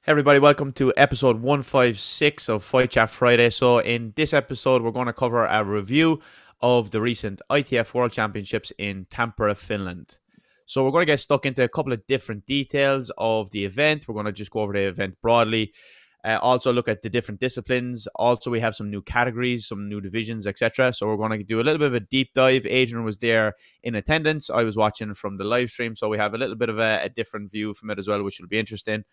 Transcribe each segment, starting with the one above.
Hey everybody, welcome to episode 156 of Fight Chat Friday. So in this episode, we're going to cover a review of the recent ITF World Championships in Tampere, Finland. So we're going to get stuck into a couple of different details of the event. We're going to just go over the event broadly. Also look at the different disciplines. Also, we have some new categories, some new divisions, etc. So we're going to do a little bit of a deep dive. Adrian was there in attendance. I was watching from the live stream. So we have a little bit of a different view from it as well, which will be interesting.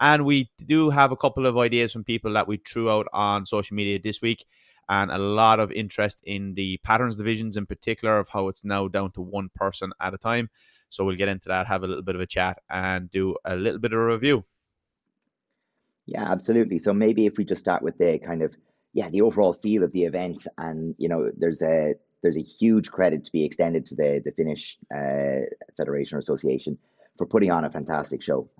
And we do have a couple of ideas from people that we threw out on social media this week, and a lot of interest in the patterns divisions in particular, of how it's now down to one person at a time. So we'll get into that, have a little bit of a chat, and do a little bit of a review. Yeah, absolutely. So maybe if we just start with the the overall feel of the event, and there's a huge credit to be extended to the Finnish Federation or Association for putting on a fantastic show.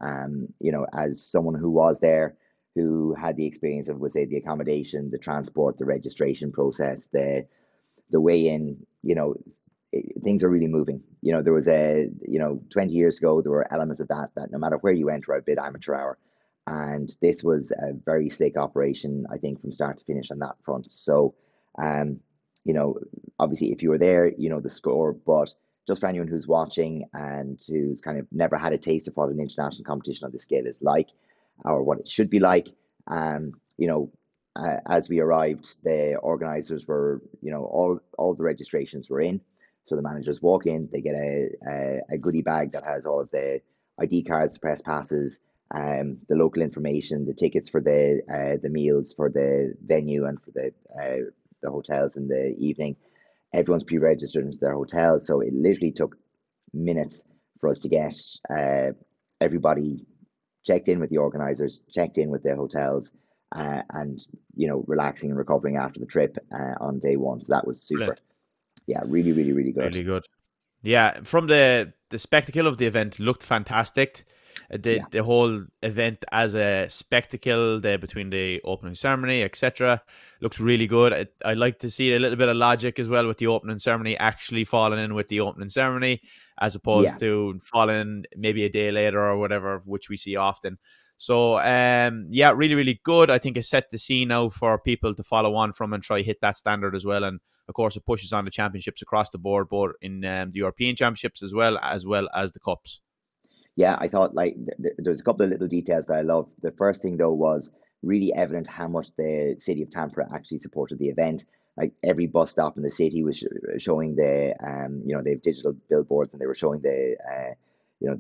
As someone who was there, who had the experience of, say, the accommodation, the transport, the registration process, the way in, things are really moving. There was 20 years ago, there were elements of that no matter where you went were a bit amateur hour. And this was a very slick operation, I think, from start to finish on that front. So, um, obviously, if you were there, you know the score. But just for anyone who's watching and who's kind of never had a taste of what an international competition on this scale is like, or what it should be like, um, you know, as we arrived, the organisers were, all the registrations were in. So the managers walk in, they get a goodie bag that has all of the ID cards, the press passes, the local information, the tickets for the meals for the venue and for the hotels in the evening. Everyone's pre-registered into their hotel, so it literally took minutes for us to get everybody checked in with the organisers, checked in with the hotels, and relaxing and recovering after the trip on day one. So that was super. Brilliant. Yeah, really, really, really good. Really good. Yeah, from the spectacle of the event looked fantastic. The Yeah, the whole event as a spectacle, between the opening ceremony, etc., looks really good. I like to see a little bit of logic as well with the opening ceremony actually falling in with the opening ceremony, as opposed yeah. to falling maybe a day later or whatever, which we see often. So yeah, really, really good. I think it set the scene now for people to follow on from and try hit that standard as well. And of course, it pushes on the championships across the board, both in the European Championships as well as the cups. Yeah, I thought like there's a couple of little details that I love. The first thing though was really evident how much the city of Tampere actually supported the event. Like every bus stop in the city was showing they have digital billboards and they were showing the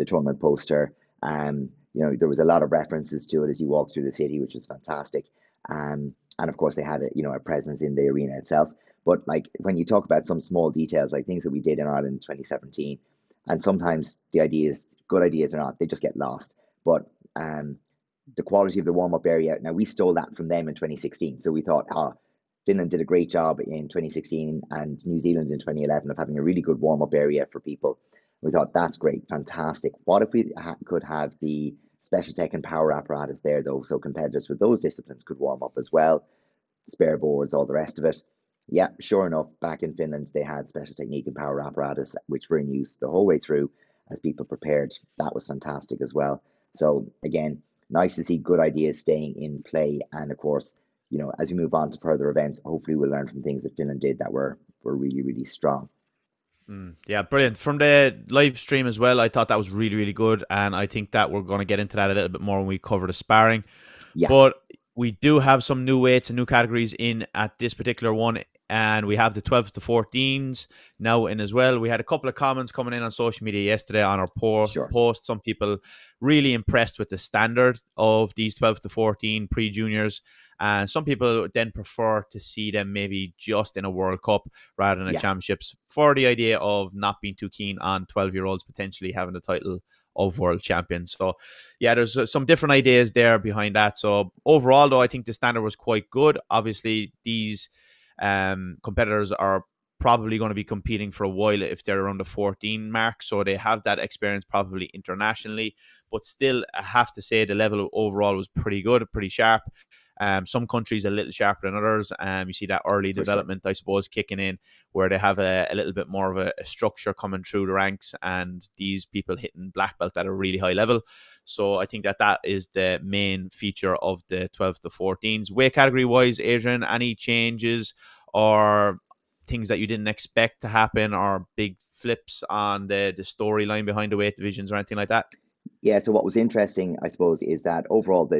tournament poster. There was a lot of references to it as you walked through the city, which was fantastic. And of course they had a presence in the arena itself. But like when you talk about some small details, like things that we did in Ireland in 2017, and sometimes the ideas, good ideas or not, they just get lost. But the quality of the warm up area, now we stole that from them in 2016. So we thought, Finland did a great job in 2016 and New Zealand in 2011 of having a really good warm up area for people. We thought that's great, fantastic. What if we could have the special tech and power apparatus there, though, so competitors for those disciplines could warm up as well, spare boards, all the rest of it. Yeah, sure enough, back in Finland, they had special technique and power apparatus, which were in use the whole way through as people prepared. That was fantastic as well. So, again, nice to see good ideas staying in play. And of course, as we move on to further events, hopefully we'll learn from things that Finland did that were really, really strong. Yeah, brilliant. From the live stream as well, I thought that was really, really good. And I think that we're going to get into that a little bit more when we cover the sparring. Yeah, But we do have some new weights and new categories in at this particular one. And we have the 12 to 14s now in as well. We had a couple of comments coming in on social media yesterday on our sure. post. Some people really impressed with the standard of these 12 to 14 pre-juniors. And some people then prefer to see them maybe just in a World Cup rather than a Yeah, championships, for the idea of not being too keen on 12-year-olds potentially having the title of world champions. So yeah, there's some different ideas there behind that. So overall, though, I think the standard was quite good. Obviously, these competitors are probably going to be competing for a while if they're around the 14 mark, so they have that experience probably internationally. But still, I have to say the level overall was pretty good, pretty sharp. Some countries a little sharper than others. You see that early For development, I suppose, kicking in, where they have a little bit more of a structure coming through the ranks, and these people hitting black belt at a really high level. So I think that is the main feature of the 12 to 14s. Weight category wise, Adrian, any changes or things that you didn't expect to happen, or big flips on the storyline behind the weight divisions or anything like that? Yeah, so what was interesting, I suppose, is that overall,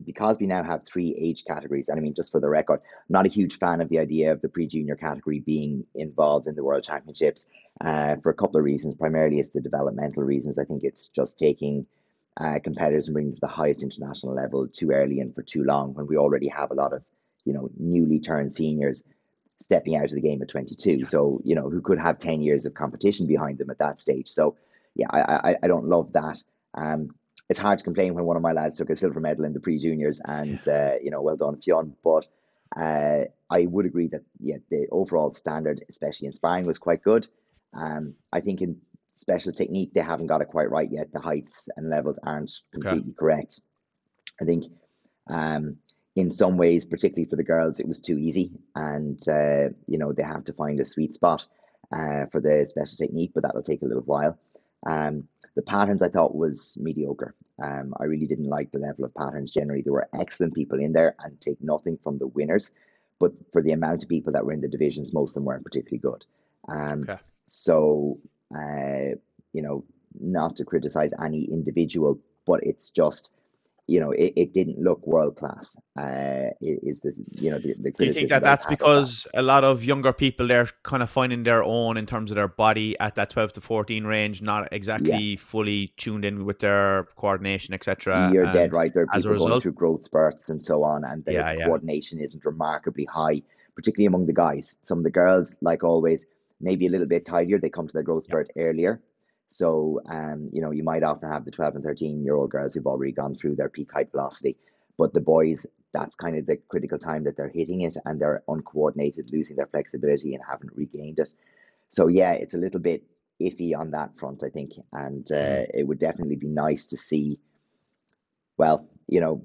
because we now have 3 age categories, and I mean, just for the record, I'm not a huge fan of the idea of the pre-junior category being involved in the World Championships for a couple of reasons. Primarily, it's the developmental reasons. I think it's just taking competitors and bringing them to the highest international level too early and for too long, when we already have a lot of, newly turned seniors stepping out of the game at 22. So, who could have 10 years of competition behind them at that stage. So, yeah, I don't love that. It's hard to complain when one of my lads took a silver medal in the pre-juniors, and well done, Fionn. But I would agree that the overall standard, especially in sparring, was quite good. I think in special technique they haven't got it quite right yet. The heights and levels aren't completely correct. I think in some ways, particularly for the girls, it was too easy, and they have to find a sweet spot for the special technique, but that'll take a little while. The patterns I thought was mediocre. I really didn't like the level of patterns generally. There were excellent people in there, and take nothing from the winners, but for the amount of people that were in the divisions, most of them weren't particularly good. So, not to criticize any individual, but it's just, it didn't look world class. Is the criticism? Do you think that that's because a lot of younger people, they're kind of finding their own in terms of their body at that 12 to 14 range, not exactly fully tuned in with their coordination, etc.? You're dead right. There are people going through growth spurts and so on, and their coordination isn't remarkably high, particularly among the guys. Some of the girls, like always, maybe a little bit tidier. They come to their growth spurt earlier. So, you might often have the 12 and 13-year-old girls who've already gone through their peak height velocity. But the boys, that's kind of the critical time that they're hitting it, and they're uncoordinated, losing their flexibility and haven't regained it. So, yeah, it's a little bit iffy on that front, I think. And it would definitely be nice to see, well, you'd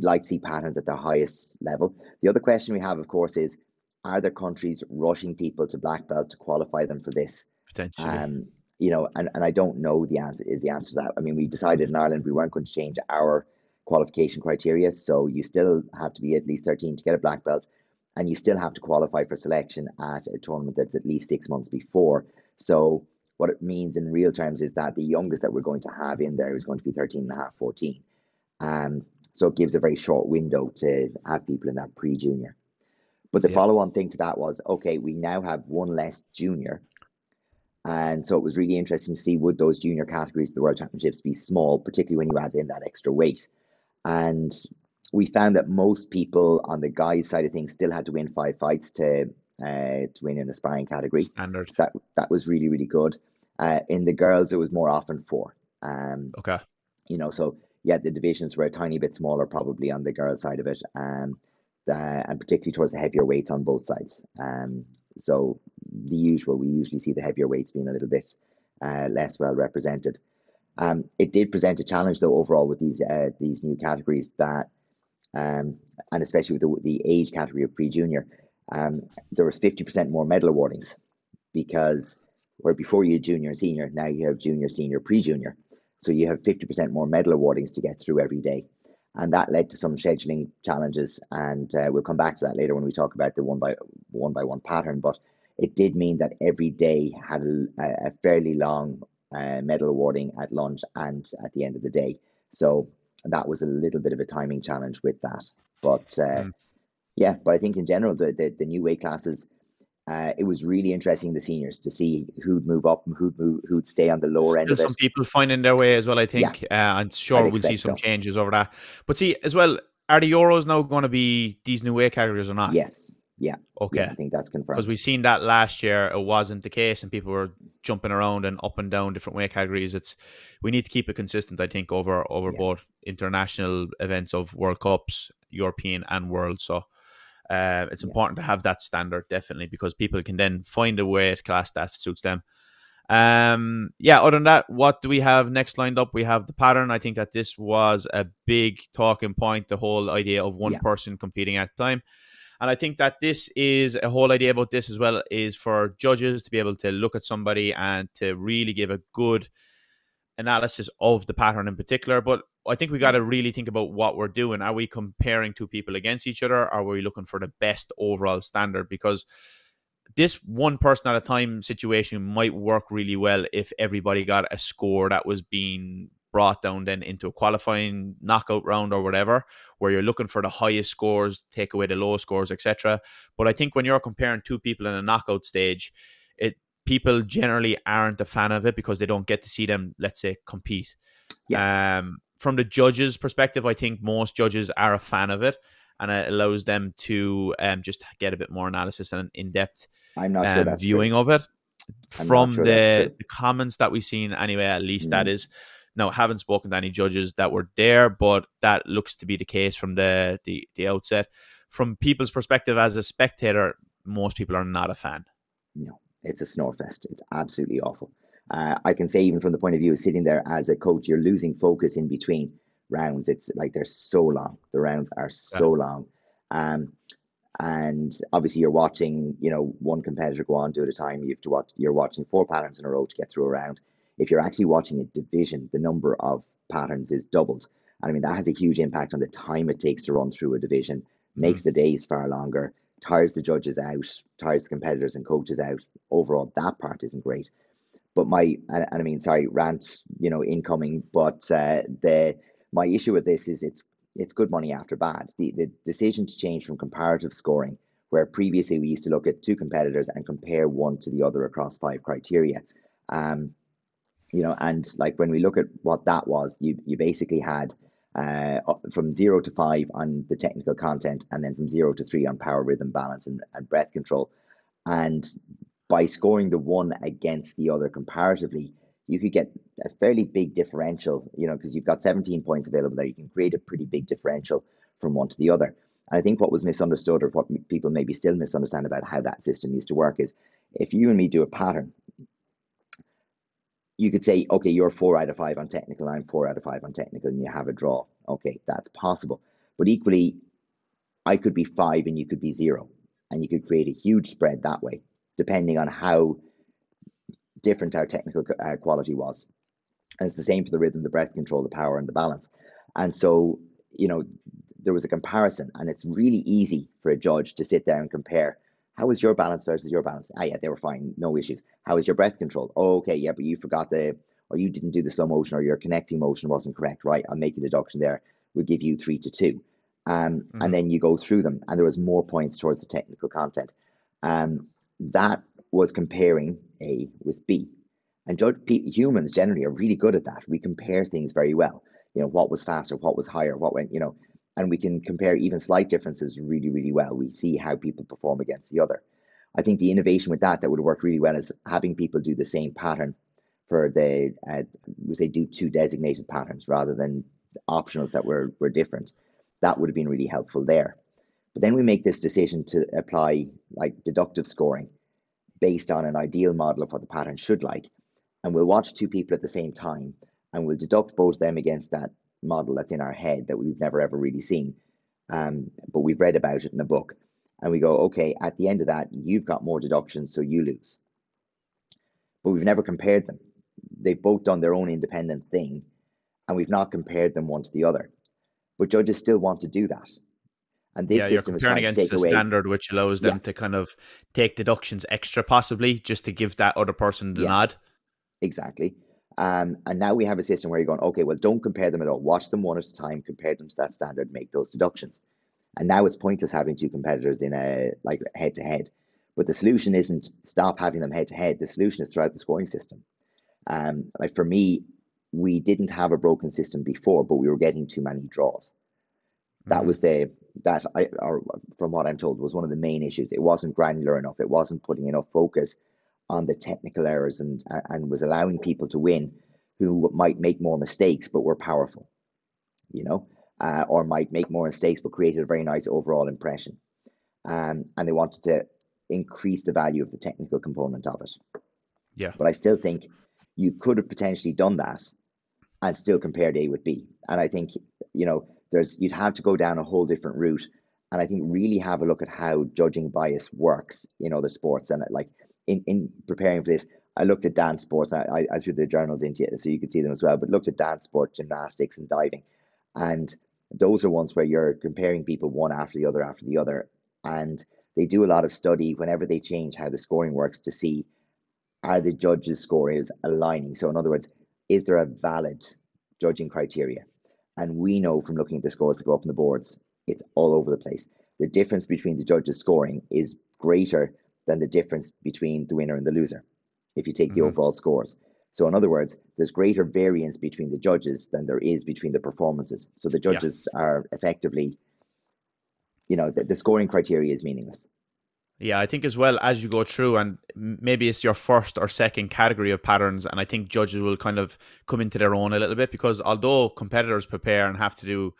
like to see patterns at their highest level. The other question we have, of course, is, are there countries rushing people to black belt to qualify them for this? Potentially. And I don't know the answer to that. I mean, we decided in Ireland we weren't going to change our qualification criteria, so you still have to be at least 13 to get a black belt, and you still have to qualify for selection at a tournament that's at least 6 months before. So what it means in real terms is that the youngest that we're going to have in there is going to be 13 and a half, 14. So it gives a very short window to have people in that pre-junior. But the follow-on thing to that was, okay, we now have one less junior. And so it was really interesting to see, would those junior categories of the World Championships be small, particularly when you add in that extra weight. And we found that most people on the guys' side of things still had to win 5 fights to win in the sparring category. Standard. So that was really, really good. In the girls, it was more often 4. So the divisions were a tiny bit smaller probably on the girls' side of it, and particularly towards the heavier weights on both sides. So we usually see the heavier weights being a little bit less well represented. It did present a challenge though overall with these new categories, that and especially with the age category of pre-junior, there was 50% more medal awardings, because where before you had junior and senior, now you have junior, senior, pre-junior. So you have 50% more medal awardings to get through every day. And that led to some scheduling challenges, and we'll come back to that later when we talk about the one by one pattern. But it did mean that every day had a fairly long medal awarding at lunch and at the end of the day. So that was a little bit of a timing challenge with that. But but I think in general, the new weight classes, it was really interesting, the seniors, to see who'd move up and who'd stay on the lower end of it. Some people finding their way as well, I think. I'm sure we'll see some changes over that. But see, as well, are the Euros now going to be these new weight categories or not? Yes. Yeah. Okay. Yeah, I think that's confirmed. Because we've seen that last year, it wasn't the case, and people were jumping around and up and down different weight categories. We need to keep it consistent, I think, over both international events of World Cups, European and World. So it's important to have that standard, definitely, because people can then find a weight class that suits them. Yeah, other than that, what do we have next lined up? We have the pattern. I think that this was a big talking point, the whole idea of one Yeah, person competing at a time. And I think that this is a whole idea about this as well, is for judges to be able to look at somebody and to really give a good analysis of the pattern in particular. But I think we got yeah, to really think about what we're doing. Are we comparing two people against each other? Or are we looking for the best overall standard? Because this one person at a time situation might work really well if everybody got a score that was being brought down then into a qualifying knockout round or whatever, where you're looking for the highest scores, take away the low scores, etc. But I think when you're comparing two people in a knockout stage, it people generally aren't a fan of it because they don't get to see them, let's say, compete. yeah. From the judges' perspective, I think most judges are a fan of it, and it allows them to just get a bit more analysis and an in-depth I'm not sure that's true. viewing of it. I'm not From sure that's the true. comments that we've seen, anyway, at least that Mm. is. No, haven't spoken to any judges that were there, but that looks to be the case from the outset. From people's perspective as a spectator, most people are not a fan. No, it's a snore fest. It's absolutely awful. I can say, even from the point of view of sitting there as a coach, you're losing focus in between rounds. It's like they're so long. The rounds are Yeah. so long. Um, and obviously you're watching, one competitor go on, do it at a time. You have to watch. You're watching four patterns in a row to get through a round. If you're actually watching a division, the number of patterns is doubled. And I mean, that has a huge impact on the time it takes to run through a division, makes Mhm. the days far longer, tires the judges out, tires the competitors and coaches out. Overall, that part isn't great. But and I mean, sorry, rant, incoming. But the my issue with this is it's good money after bad. The decision to change from comparative scoring, where previously we used to look at two competitors and compare one to the other across five criteria. Um, and like when we look at what that was, you basically had from 0 to 5 on the technical content, and then from 0 to 3 on power, rhythm, balance, and breath control. And by scoring the one against the other comparatively, you could get a fairly big differential, because you've got 17 points available there. You can create a pretty big differential from one to the other. And I think what was misunderstood, or what people maybe still misunderstand about how that system used to work, is if you and me do a pattern, you could say, okay, you're 4 out of 5 on technical, I'm 4 out of 5 on technical, and you have a draw. Okay, that's possible. But equally, I could be 5 and you could be 0. And you could create a huge spread that way, depending on how different our technical quality was. And it's the same for the rhythm, the breath control, the power, and the balance. And so, there was a comparison, and it's really easy for a judge to sit there and compare. How was your balance versus your balance? Ah, yeah, they were fine, no issues. How was your breath control? Oh, okay, yeah, but you forgot or you didn't do the slow motion, or your connecting motion wasn't correct. Right, I'll make a deduction there. We'll give you 3 to 2. And Mhm. then you go through them, and there was more points towards the technical content. That was comparing A with B. And humans generally are really good at that. We compare things very well. What was faster, what was higher, what went, and we can compare even slight differences really, really well. We see how people perform against the other. I think the innovation with that would work really well is having people do the same pattern for we say do two designated patterns rather than optionals that were different. That would have been really helpful there. But then we make this decision to apply like deductive scoring based on an ideal model of what the pattern should like. And we'll watch two people at the same time, and we'll deduct both them against that model that's in our head that we've never ever really seen. But we've read about it in a book. And we go, okay, at the end of that, you've got more deductions, so you lose. But we've never compared them. They've both done their own independent thing, and we've not compared them one to the other. But judges still want to do that. And Yeah, this you're system is comparing trying to against take the away, standard, which allows yeah, them to kind of take deductions extra, possibly, just to give that other person the yeah, nod. exactly. And now we have a system where you're going, okay, well, don't compare them at all. Watch them one at a time, compare them to that standard, make those deductions. And now it's pointless having two competitors in a like head to head. But the solution isn't stop having them head to head. The solution is throughout the scoring system. Like for me, we didn't have a broken system before, but we were getting too many draws. That Mhm. was or from what I'm told, was one of the main issues. It wasn't granular enough. It wasn't putting enough focus on the technical errors, and was allowing people to win who might make more mistakes but were powerful, or might make more mistakes but created a very nice overall impression. And they wanted to increase the value of the technical component of it. Yeah. But I still think you could have potentially done that and still compared A with B. And I think, you'd have to go down a whole different route. And I think really have a look at how judging bias works in other sports. And like in preparing for this, I looked at dance sports. I threw the journals into it so you could see them as well, but looked at dance sport, gymnastics, and diving. And those are ones where you're comparing people one after the other. And they do a lot of study whenever they change how the scoring works to see, are the judges' scores aligning? So in other words, is there a valid judging criteria? And we know from looking at the scores that go up on the boards, it's all over the place. The difference between the judges' scoring is greater than the difference between the winner and the loser, if you take the overall scores. So in other words, there's greater variance between the judges than there is between the performances. So the judges are effectively, the scoring criteria is meaningless. Yeah, I think as well as you go through, and maybe it's your first or second category of patterns, and I think judges will kind of come into their own a little bit, because although competitors prepare and have to do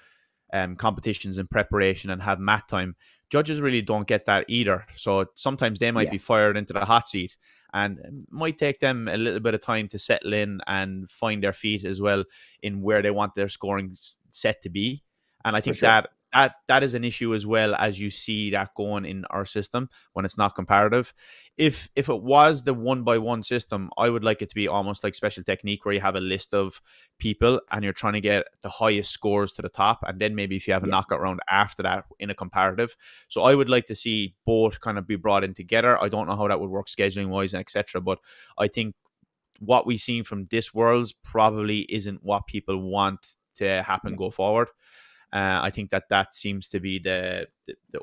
competitions in preparation and have mat time, judges really don't get that either. So sometimes they might be fired into the hot seat, and it might take them a little bit of time to settle in and find their feet as well in where they want their scoring set to be. And I think that is an issue as well, as you see that going in our system when it's not comparative. If it was the 1-by-1 system, I would like it to be almost like special technique, where you have a list of people and you're trying to get the highest scores to the top, and then maybe if you have a knockout round after that in a comparative. So I would like to see both kind of be brought in together. I don't know how that would work scheduling wise and etc., but I think what we've seen from this Worlds probably isn't what people want to happen go forward. I think that seems to be the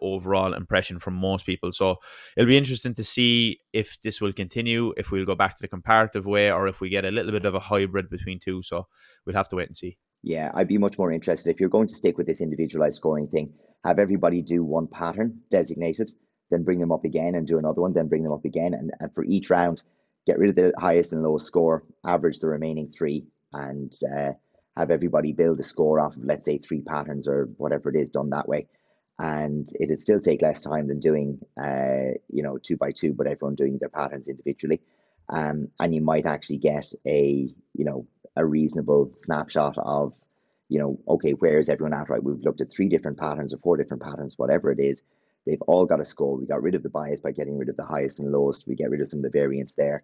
overall impression from most people. So it'll be interesting to see if this will continue, if we'll go back to the comparative way, or if we get a little bit of a hybrid between two. So we'll have to wait and see. Yeah, I'd be much more interested, if you're going to stick with this individualized scoring thing, have everybody do one pattern designated, then bring them up again and do another one, then bring them up again. And for each round, get rid of the highest and lowest score, average the remaining three, and have everybody build a score off of, let's say, 3 patterns or whatever it is, done that way. And it'd still take less time than doing, 2 by 2, but everyone doing their patterns individually. And you might actually get a reasonable snapshot of, okay, where is everyone at, right? We've looked at 3 different patterns or 4 different patterns, whatever it is. They've all got a score. We got rid of the bias by getting rid of the highest and lowest. We get rid of some of the variance there.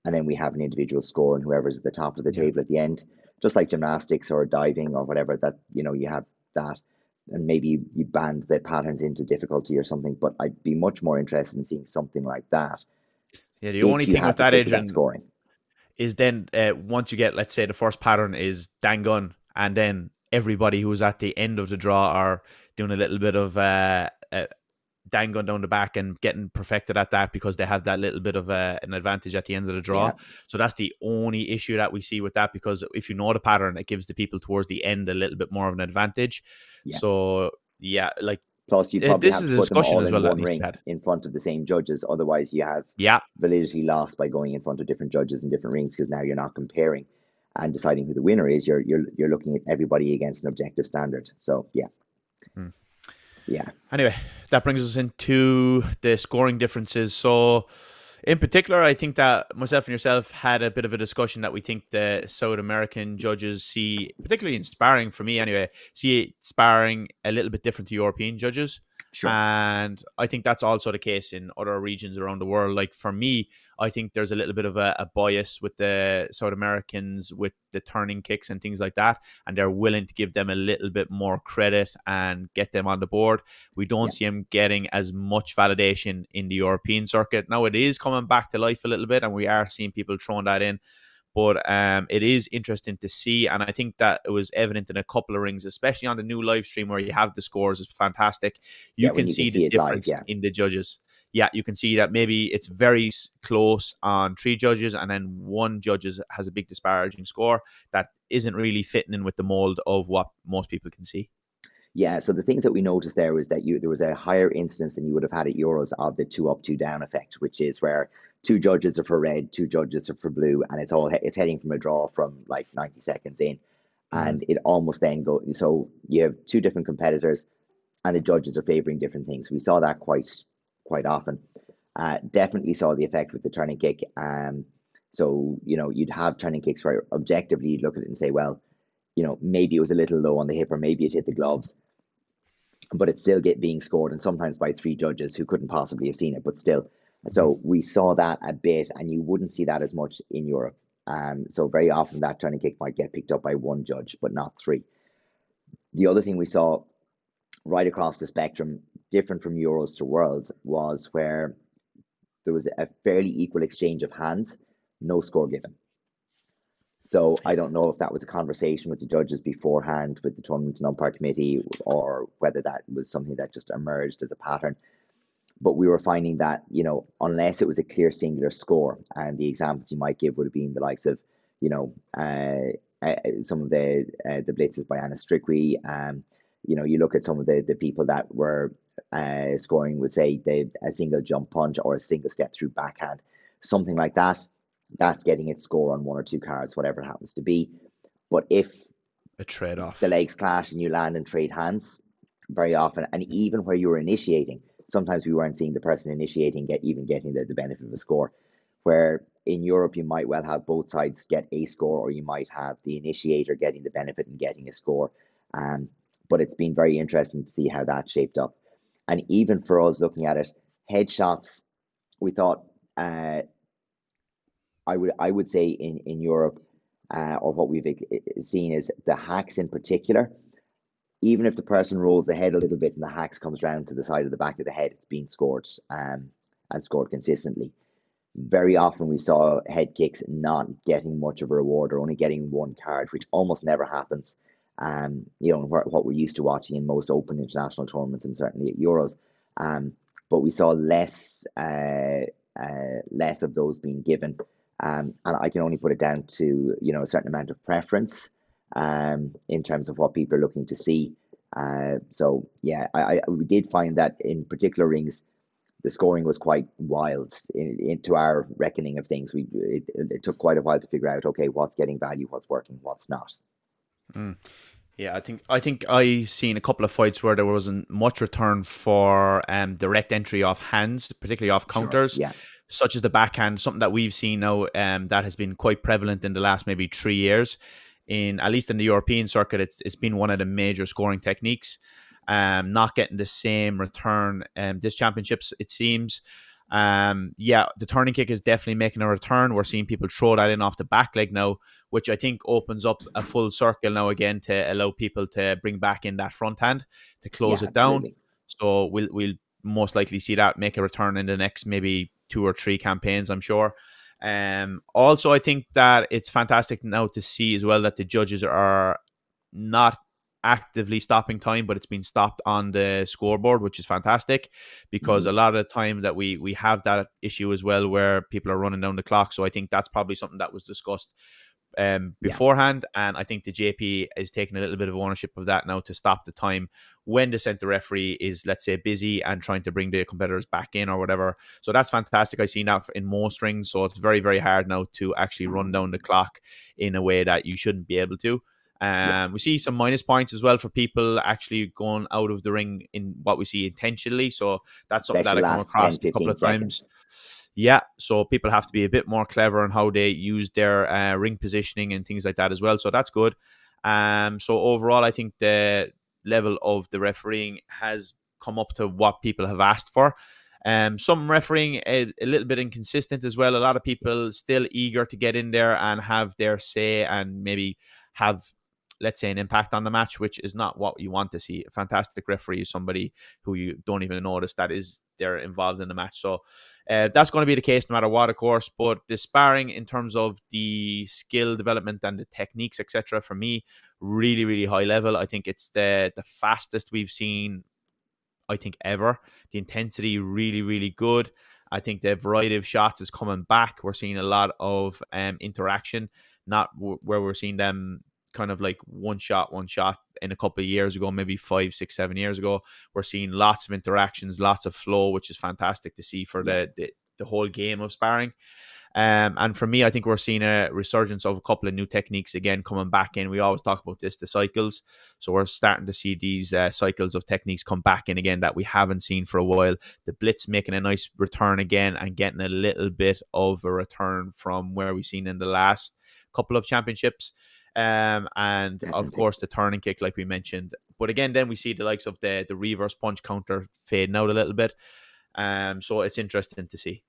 And then we have an individual score, and whoever's at the top of the table at the end, just like gymnastics or diving or whatever, that, you have that. And maybe you band the patterns into difficulty or something, but I'd be much more interested in seeing something like that. Yeah, the only thing with that, Adrian, scoring is then once you get, let's say, the first pattern is Dangun, and then everybody who's at the end of the draw are doing a little bit of Dangun down the back and getting perfected at that, because they have that little bit of an advantage at the end of the draw. So that's the only issue that we see with that, because if you know the pattern, it gives the people towards the end a little bit more of an advantage. So plus you probably have to put them all in one ring had in front of the same judges. Otherwise you have validity lost by going in front of different judges in different rings, because now you're not comparing and deciding who the winner is. You're looking at everybody against an objective standard. So Anyway, that brings us into the scoring differences. So in particular, I think that myself and yourself had a bit of a discussion that we think the South American judges see, particularly in sparring, for me anyway, see sparring a little bit different to European judges. Sure. And I think that's also the case in other regions around the world. Like for me, I think there's a little bit of a bias with the South Americans with the turning kicks and things like that. And they're willing to give them a little bit more credit and get them on the board. We don't see them getting as much validation in the European circuit. Now it is coming back to life a little bit, and we are seeing people throwing that in. But it is interesting to see, and I think that it was evident in a couple of rings, especially on the new live stream where you have the scores. It's fantastic. You can see the difference in the judges. Yeah, you can see that maybe it's very close on 3 judges, and then 1 judge has a big disparaging score that isn't really fitting in with the mold of what most people can see. Yeah, so the things that we noticed there was that there was a higher incidence than you would have had at Euros of the 2 up, 2 down effect, which is where 2 judges are for red, 2 judges are for blue, and it's heading from a draw from like 90 seconds in, and it almost then goes. So you have 2 different competitors, and the judges are favoring different things. We saw that quite often. Definitely saw the effect with the turning kick. So, you'd have turning kicks where objectively you'd look at it and say, well, maybe it was a little low on the hip or maybe it hit the gloves, but it's still being scored, and sometimes by 3 judges who couldn't possibly have seen it, but still. So we saw that a bit, and you wouldn't see that as much in Europe. So very often that turning kick might get picked up by 1 judge, but not 3. The other thing we saw right across the spectrum, different from Euros to Worlds, was where there was a fairly equal exchange of hands, no score given. So I don't know if that was a conversation with the judges beforehand, with the tournament and umpire committee, or whether that was something that just emerged as a pattern. But we were finding that, unless it was a clear singular score, and the examples you might give would have been the likes of, some of the blitzes by Anna Strickwe. You look at some of the people that were scoring with, say, a single jump punch or a single step through backhand, something like that. That's getting its score on 1 or 2 cards, whatever it happens to be. But if a trade-off, the legs clash and you land and trade hands, very often, and even where you were initiating, sometimes we weren't seeing the person initiating getting the benefit of a score. Where in Europe you might well have both sides get a score, or you might have the initiator getting the benefit and getting a score. But it's been very interesting to see how that shaped up. And even for us looking at it, headshots, we thought, I would say in Europe, or what we've seen is the hacks in particular. Even if the person rolls the head a little bit and the hacks comes round to the side of the back of the head, it's being scored, and scored consistently. Very often we saw head kicks not getting much of a reward, or only getting 1 card, which almost never happens. What we're used to watching in most open international tournaments, and certainly at Euros. But we saw less of those being given. And I can only put it down to, a certain amount of preference in terms of what people are looking to see. So yeah, we did find that in particular rings, the scoring was quite wild into our reckoning of things. It took quite a while to figure out, okay, what's getting value, what's working, what's not. Yeah, I think I seen a couple of fights where there wasn't much return for direct entry off hands, particularly off counters. Sure, yeah. Such as the backhand, something that we've seen now that has been quite prevalent in the last maybe 3 years. At least in the European circuit, it's been one of the major scoring techniques. Not getting the same return this championships, it seems. The turning kick is definitely making a return. We're seeing people throw that in off the back leg now, which I think opens up a full circle now again to allow people to bring back in that front hand to close it down. So we'll most likely see that make a return in the next maybe 2 or 3 campaigns, I'm sure. Also, I think that it's fantastic now to see as well that the judges are not actively stopping time, but it's been stopped on the scoreboard, which is fantastic, because a lot of the time that we have that issue as well where people are running down the clock. So I think that's probably something that was discussed beforehand, and I think the JP is taking a little bit of ownership of that now to stop the time when the center referee is, let's say, busy and trying to bring the competitors back in or whatever. So that's fantastic. I've seen that in most rings, so it's very, very hard now to actually run down the clock in a way that you shouldn't be able to. We see some minus points as well for people actually going out of the ring in what we see intentionally. So that's something that I come across a couple of times. Yeah, so people have to be a bit more clever on how they use their ring positioning and things like that as well. So that's good. So overall, I think the level of the refereeing has come up to what people have asked for. Some refereeing a little bit inconsistent as well. A lot of people still eager to get in there and have their say and maybe have, let's say, an impact on the match, which is not what you want to see. A fantastic referee is somebody who you don't even notice that they're involved in the match. So that's going to be the case no matter what, of course. But the sparring in terms of the skill development and the techniques, etc., for me, really, really high level. I think it's the fastest we've seen, I think, ever. The intensity really, really good. I think the variety of shots is coming back. We're seeing a lot of interaction, not where we're seeing them kind of like one shot in a couple of years ago, maybe 5, 6, 7 years ago. We're seeing lots of interactions, lots of flow, which is fantastic to see for the whole game of sparring. And for me, I think we're seeing a resurgence of a couple of new techniques again coming back in. We always talk about this, the cycles. So we're starting to see these cycles of techniques come back in again that we haven't seen for a while. The blitz making a nice return again and getting a little bit of a return from where we've seen in the last couple of championships. And of course the turning kick, like we mentioned. But again, then we see the likes of the reverse punch counter fading out a little bit. So it's interesting to see.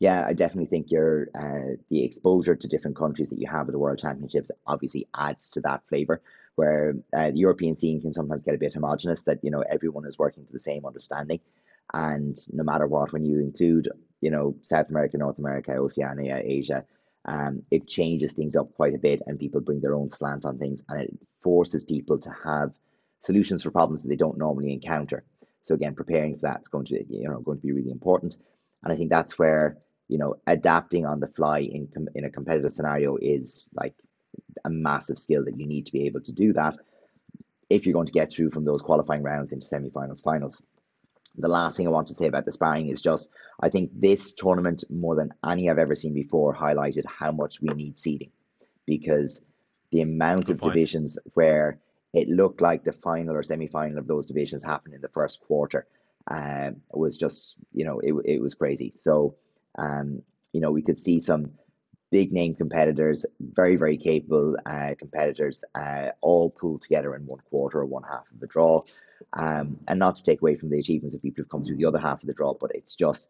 Yeah, I definitely think the exposure to different countries that you have at the World Championships obviously adds to that flavor, where the European scene can sometimes get a bit homogenous, that, everyone is working to the same understanding. And no matter what, when you include, South America, North America, Oceania, Asia, it changes things up quite a bit, and people bring their own slant on things, and it forces people to have solutions for problems that they don't normally encounter. So again, preparing for that is going to be really important. And I think that's where, adapting on the fly in a competitive scenario is like a massive skill, that you need to be able to do that if you're going to get through from those qualifying rounds into semi-finals, finals. The last thing I want to say about the sparring is just, I think this tournament, more than any I've ever seen before, highlighted how much we need seeding, because the amount of divisions where it looked like the final or semi-final of those divisions happened in the first quarter was just, it was crazy. So, we could see some big name competitors, very, very capable competitors, all pulled together in one quarter or one half of the draw. And not to take away from the achievements of people who've come through the other half of the draw, but it's just,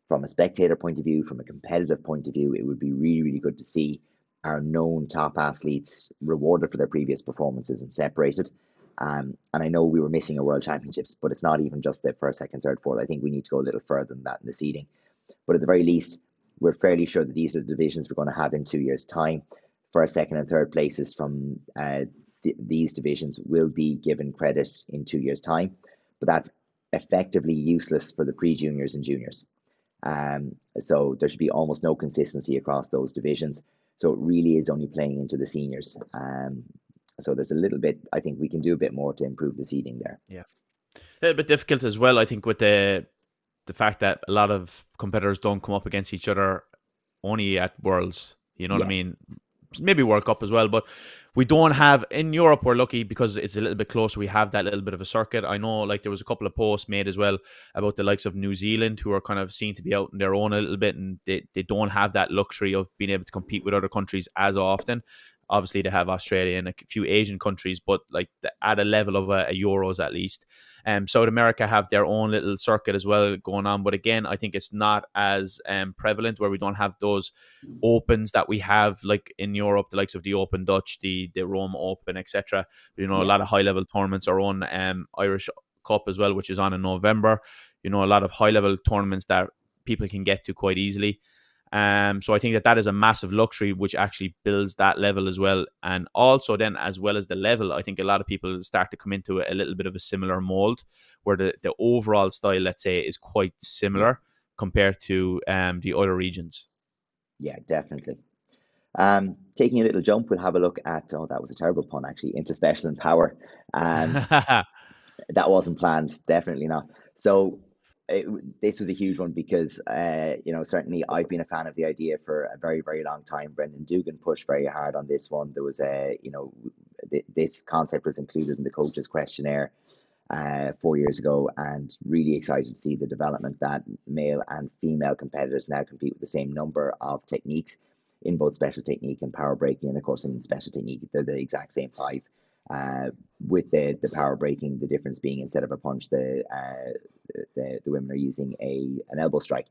from a spectator point of view, from a competitive point of view, it would be really, really good to see our known top athletes rewarded for their previous performances and separated. And I know we were missing a World Championships, but it's not even just the first, second, third, fourth. I think we need to go a little further than that in the seeding. But at the very least, we're fairly sure that these are the divisions we're going to have in 2 years' time. First, second, and third places from these divisions will be given credit in 2 years' time, but that's effectively useless for the pre-juniors and juniors. So there should be almost no consistency across those divisions. So it really is only playing into the seniors. So there's a little bit, I think we can do a bit more to improve the seeding there. Yeah. A little bit difficult as well, I think, with the fact that a lot of competitors don't come up against each other only at Worlds. You know what I mean? Maybe World Cup as well, but we don't have, in Europe, we're lucky because it's a little bit closer. We have that little bit of a circuit. I know, like, there was a couple of posts made as well about the likes of New Zealand, who are kind of seen to be out on their own a little bit, and they don't have that luxury of being able to compete with other countries as often. Obviously, they have Australia and a few Asian countries, but like at a level of a Euros at least. South America have their own little circuit as well going on, but again, I think it's not as prevalent, where we don't have those opens that we have like in Europe, the likes of the Open Dutch, the Rome Open, etc. A lot of high level tournaments are on. Irish Cup as well, which is on in November. A lot of high level tournaments that people can get to quite easily. So I think that is a massive luxury, which actually builds that level as well. And also then, as well as the level, I think a lot of people start to come into a little bit of a similar mold, where the overall style, let's say, is quite similar compared to the other regions. Yeah, definitely. Taking a little jump, we'll have a look at, that was a terrible pun actually, into special and power. That wasn't planned, definitely not. So this was a huge one because, certainly I've been a fan of the idea for a very, very long time. Brendan Dugan pushed very hard on this one. There was this concept was included in the coaches questionnaire 4 years ago, and really excited to see the development that male and female competitors now compete with the same number of techniques in both special technique and power breaking. And of course, in special technique, they're the exact same 5. With the power breaking, the difference being, instead of a punch, the women are using an elbow strike.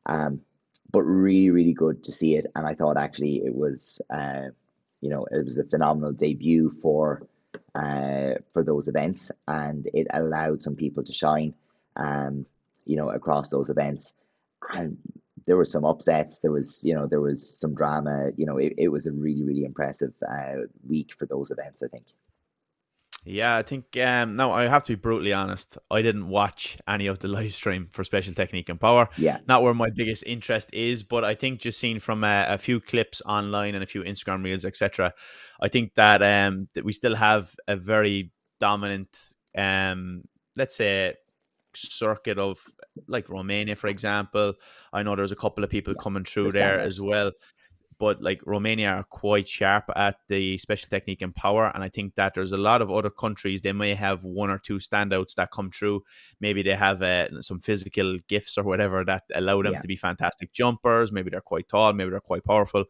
But really, really good to see it. And I thought actually it was it was a phenomenal debut for those events, and it allowed some people to shine across those events. And there were some upsets, there was some drama. It was a really, really impressive week for those events, I think. Yeah, I think now I have to be brutally honest. I didn't watch any of the live stream for Special Technique and Power. Yeah, not where my biggest interest is, but I think just seeing from a few clips online and a few Instagram reels, etc., I think that that we still have a very dominant, let's say, circuit of like Romania, for example. I know there's a couple of people Yeah, coming the through there standout. as well, but like Romania are quite sharp at the special technique and power. And I think that there's a lot of other countries, they may have one or two standouts that come through. Maybe they have some physical gifts or whatever that allow them Yeah. to be fantastic jumpers. Maybe they're quite tall, maybe they're quite powerful.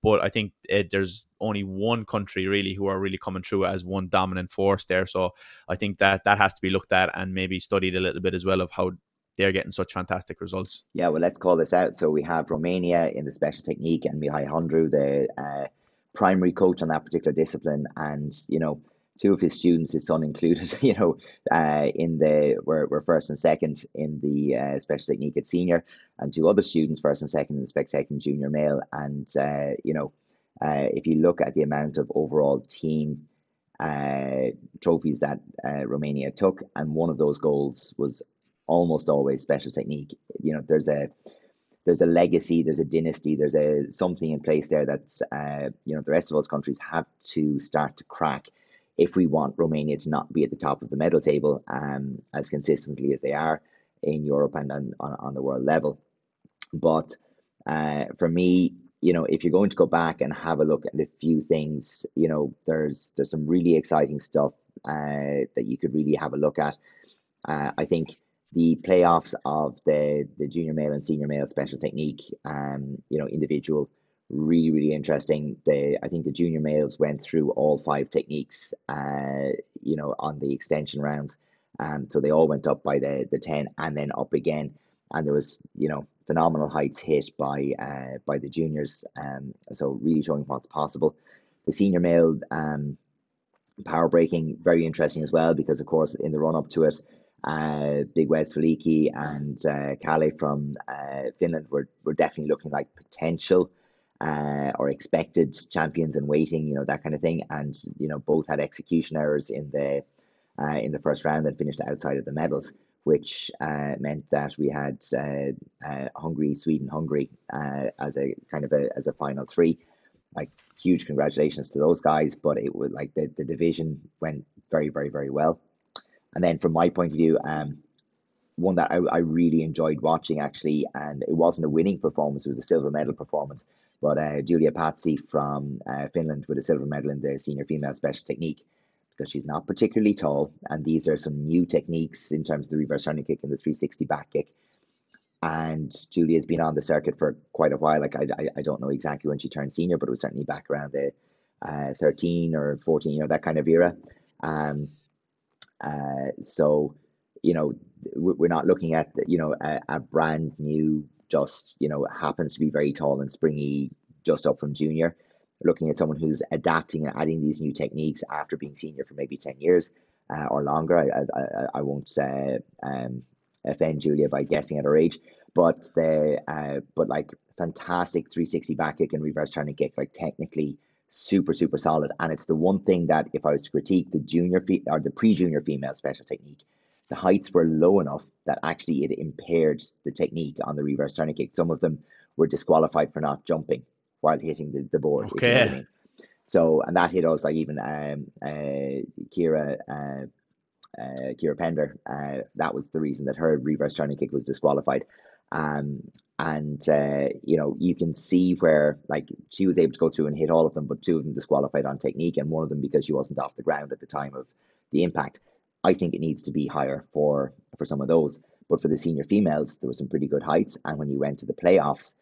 But I think there's only one country really who are really coming through as one dominant force there. So I think that that has to be looked at and maybe studied a little bit as well of how they're getting such fantastic results. Yeah, well, let's call this out. So we have Romania in the special technique and Mihai Hondru, the primary coach on that particular discipline. And, two of his students, his son included, were first and second in the special technique at senior, and two other students, first and second in the special technique junior male. And, if you look at the amount of overall team trophies that Romania took, and one of those goals was almost always special technique. There's a legacy, there's a dynasty, there's a something in place there that's the rest of those countries have to start to crack if we want Romania to not be at the top of the medal table as consistently as they are in Europe and on the world level. But for me, if you're going to go back and have a look at a few things, there's some really exciting stuff that you could really have a look at. I think the playoffs of the junior male and senior male special technique, individual, really, really interesting. I think the junior males went through all 5 techniques, on the extension rounds. So they all went up by the 10 and then up again. And there was, phenomenal heights hit by the juniors. So really showing what's possible. The senior male power breaking, very interesting as well, because of course in the run up to it, Big Wes Faliki and Kalle from Finland were definitely looking like potential or expected champions in waiting, that kind of thing. And both had execution errors in the first round and finished outside of the medals, which meant that we had Hungary, Sweden, Hungary as a final 3. Like, huge congratulations to those guys, but it was like the division went very, very, very well. And then from my point of view, one that I really enjoyed watching, actually, and it wasn't a winning performance, it was a silver medal performance, but Julia Pazzi from Finland with a silver medal in the senior female special technique, because she's not particularly tall, and these are some new techniques in terms of the reverse turning kick and the 360 back kick. And Julia's been on the circuit for quite a while. Like, I don't know exactly when she turned senior, but it was certainly back around the 13 or 14, that kind of era. So, we're not looking at, a brand new, just, happens to be very tall and springy, just up from junior. We're looking at someone who's adapting and adding these new techniques after being senior for maybe 10 years or longer. I won't offend Julia by guessing at her age, but like, fantastic 360 back kick and reverse turning kick, like, technically super, super solid. And it's the one thing that, if I was to critique the junior or the pre-junior female special technique, the heights were low enough that actually it impaired the technique on the reverse turning kick. Some of them were disqualified for not jumping while hitting the board, if you know what I mean. So, and that hit us, like, even Kira Pender, that was the reason that her reverse turning kick was disqualified. You can see where, like, she was able to go through and hit all of them, but 2 of them disqualified on technique, and one of them because she wasn't off the ground at the time of the impact. I think it needs to be higher for some of those. But for the senior females, there were some pretty good heights, and when you went to the playoffs,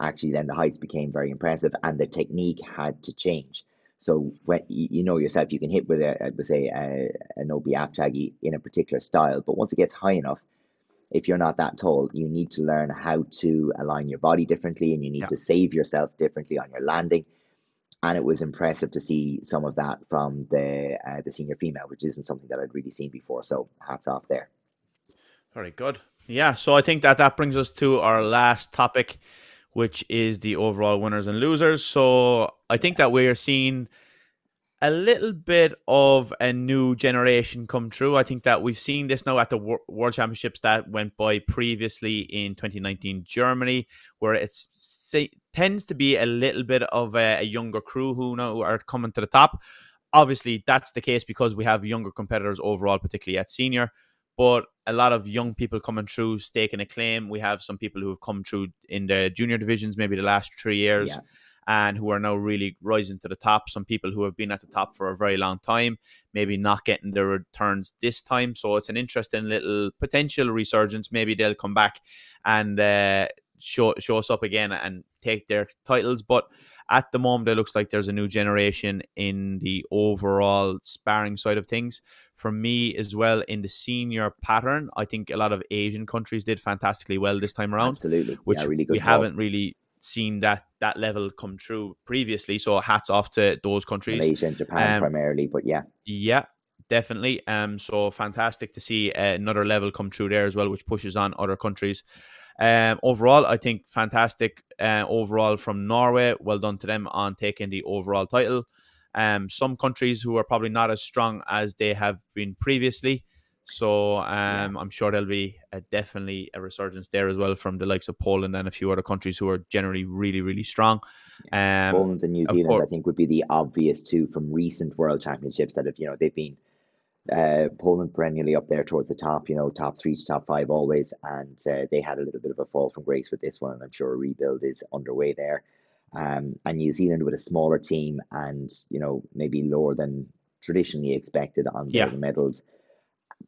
actually then the heights became very impressive, and the technique had to change. So when you know yourself, you can hit with an Obi Aptagi in a particular style, but once it gets high enough, if you're not that tall, you need to learn how to align your body differently, and you need to save yourself differently on your landing. And it was impressive to see some of that from the senior female, which isn't something that I'd really seen before. So hats off there. Very good. Yeah, so I think that brings us to our last topic, which is the overall winners and losers. So I think that we're seeing a little bit of a new generation come through. I think that we've seen this now at the World Championships that went by previously in 2019 Germany, where it tends to be a little bit of a younger crew who now are coming to the top. Obviously, that's the case because we have younger competitors overall, particularly at senior. but a lot of young people coming through, staking a claim. We have some people who have come through in the junior divisions, maybe the last 3 years, and who are now really rising to the top. Some people who have been at the top for a very long time, maybe not getting their returns this time. So it's an interesting little potential resurgence. Maybe they'll come back and show us up again and take their titles. But at the moment, it looks like there's a new generation in the overall sparring side of things. For me as well, in the senior pattern, I think a lot of Asian countries did fantastically well this time around. Absolutely. Which really good we haven't really seen that level come true previously. So hats off to those countries. Malaysia and Japan primarily, but yeah. Yeah, definitely. So fantastic to see another level come through there as well, which pushes on other countries. Overall, I think fantastic overall from Norway. Well done to them on taking the overall title. Some countries who are probably not as strong as they have been previously. So I'm sure there'll be definitely a resurgence there as well from the likes of Poland and a few other countries who are generally really, really strong. Poland and New Zealand, I think, would be the obvious two from recent World Championships that have, they've been Poland perennially up there towards the top, top 3 to top 5 always, and they had a little bit of a fall from grace with this one, and I'm sure a rebuild is underway there. And New Zealand with a smaller team and maybe lower than traditionally expected on the medals,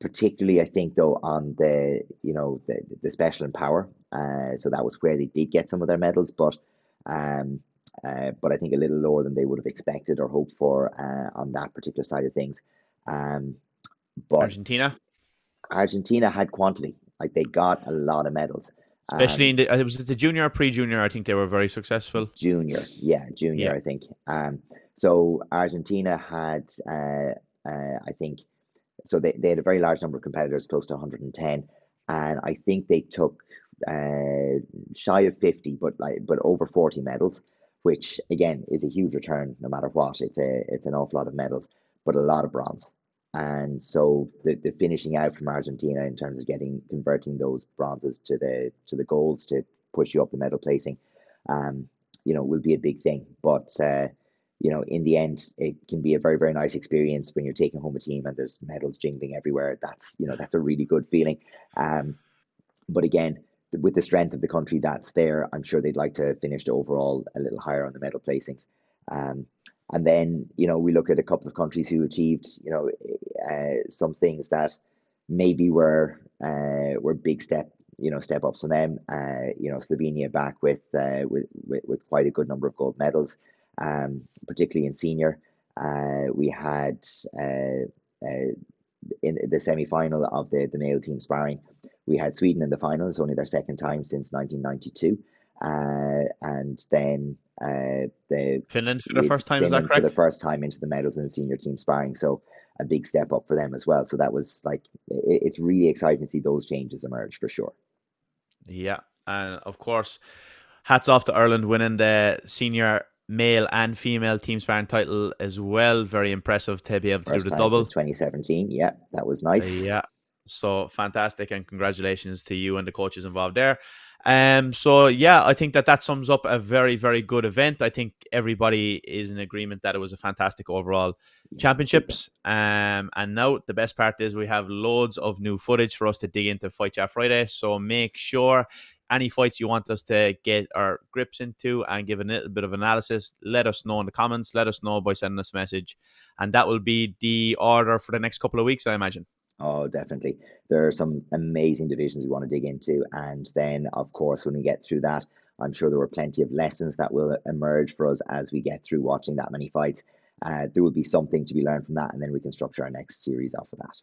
particularly I think though on the special and power. So that was where they did get some of their medals, but I think a little lower than they would have expected or hoped for on that particular side of things. But Argentina had quantity. Like, they got a lot of medals. Especially in was it the junior or pre-junior? I think they were very successful. Junior, I think. So Argentina had, I think, so they had a very large number of competitors, close to 110, and I think they took shy of 50, but over 40 medals, which again is a huge return no matter what. It's an awful lot of medals, but a lot of bronze. And so the finishing out from Argentina in terms of converting those bronzes to the golds to push you up the medal placing, will be a big thing. But in the end, it can be a very, very nice experience when you're taking home a team and there's medals jingling everywhere. That's a really good feeling. But again, with the strength of the country that's there, I'm sure they'd like to finish the overall a little higher on the medal placings. And then, we look at a couple of countries who achieved, some things that maybe were big step ups for them. Slovenia back with quite a good number of gold medals, particularly in senior. We had in the semi-final of the male team sparring, we had Sweden in the final. It's only their second time since 1992. And then the Finland for the first time, Finland is that correct? For the first time into the medals in senior team sparring, so a big step up for them as well. So that was it's really exciting to see those changes emerge for sure. Yeah, and of course, hats off to Ireland winning the senior male and female team sparring title as well. Very impressive to be able to do the double. Since 2017, yeah, that was nice. Yeah, so fantastic, and congratulations to you and the coaches involved there. So yeah, I think that sums up a very, very good event. I think everybody is in agreement that it was a fantastic overall championships. And now the best part is we have loads of new footage for us to dig into Fight Chat Friday. So make sure any fights you want us to get our grips into and give a little bit of analysis, let us know in the comments. Let us know by sending us a message, and that will be the order for the next couple of weeks, I imagine. Oh, definitely. There are some amazing divisions we want to dig into. And then, of course, when we get through that, I'm sure there were plenty of lessons that will emerge for us as we get through watching that many fights. There will be something to be learned from that, and then we can structure our next series off of that.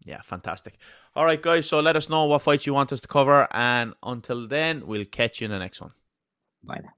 Yeah, fantastic. All right, guys. So let us know what fights you want us to cover. And until then, we'll catch you in the next one. Bye now.